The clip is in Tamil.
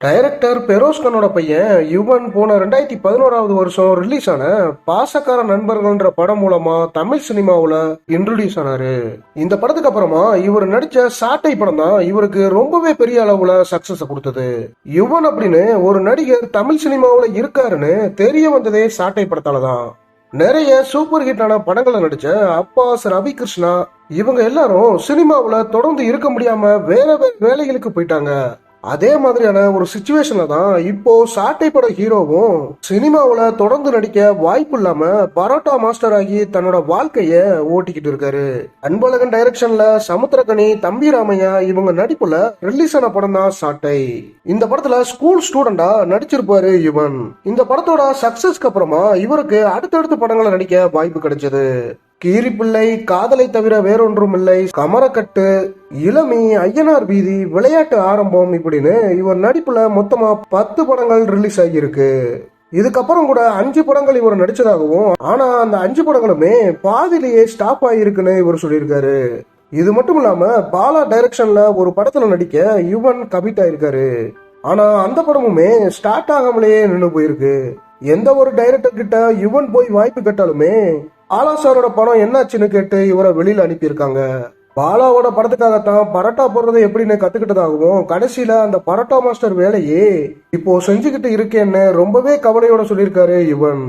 டைரக்டர் பெரோஸ்கனோட பையன் யுவன் போன 2011வது வருஷம் ரிலீஸ் ஆன பாசக்கார நண்பர்கள்ன்ற படம் மூலமா தமிழ் சினிமாவுல இன்ட்ரோடியூஸ் ஆனாரு. இந்த படத்துக்கு அப்புறமா இவர் நடிச்ச சாட்டை படம் தான் இவருக்கு ரொம்பவே பெரிய அளவுல சக்சஸ் கொடுத்தது. யுவன் அப்படின்னு ஒரு நடிகர் தமிழ் சினிமாவுல இருக்காருன்னு தெரிய வந்ததே சாட்டை படத்தால தான். நிறைய சூப்பர் ஹிட்டான படங்களை நடிச்ச அப்பாஸ், ரவி கிருஷ்ணா இவங்க எல்லாரும் சினிமாவுல தொடர்ந்து இருக்க முடியாம வேற வேற வேலைகளுக்கு போயிட்டாங்க. அதே மாதிரியான ஒரு சிச்சுவேஷன்ல தான் இப்போ சாட்டை பட ஹீரோவும் சினிமாவுல தொடர்ந்து நடிக்க வாய்ப்பு இல்லாம பரோட்டா மாஸ்டர் ஆகி தன்னோட வாழ்க்கைய ஓட்டிக்கிட்டு இருக்காரு. அன்பழகன் டைரக்ஷன்ல சமுத்திரகனி, தம்பி ராமையா இவங்க நடிப்புல ரிலீஸ் ஆன படம் தான் சாட்டை. இந்த படத்துல ஸ்கூல் ஸ்டூடெண்டா நடிச்சிருப்பாரு யுவன். இந்த படத்தோட சக்சஸ்க்கு அப்புறமா இவருக்கு அடுத்தடுத்த படங்களை நடிக்க வாய்ப்பு கிடைச்சது. கீரிப்பிள்ளை, காதலை தவிர வேறொன்றும் இல்லை, கமரக்கட்டு, இளமி, ஐயனார் வீதி, விளையாட்டு ஆரம்பம் இப்படின்னு இவர் நடிப்புல மொத்தமா 10 படங்கள் ரிலீஸ் ஆகியிருக்கு. இதுக்கப்புறம் கூட 5 படங்கள் இவர் நடிச்சதாகவும், ஆனா அந்த 5 படங்களுமே பாதிலேயே ஸ்டாப் ஆகிருக்குன்னு இவர் சொல்லியிருக்காரு. இது மட்டும் இல்லாம பாலா டைரக்ஷன்ல ஒரு படத்துல நடிக்க யுவன் கமிட் ஆயிருக்காரு. ஆனா அந்த படமுமே ஸ்டார்ட் ஆகாமலேயே நின்று போயிருக்கு. எந்த ஒரு டைரக்டர் கிட்ட யுவன் போய் வாய்ப்பு கேட்டாலுமே பாலா சாரோட படம் என்னாச்சுன்னு கேட்டு இவரை வெளியில அனுப்பியிருக்காங்க. பாலாவோட படத்துக்காகத்தான் பரோட்டா போடுறது எப்படின்னு கத்துக்கிட்டதாகவும், கடைசியில அந்த பரோட்டா மாஸ்டர் வேலையே இப்போ செஞ்சுக்கிட்டு இருக்கேன்னு ரொம்பவே கவலையோட சொல்லியிருக்காரு யுவன்.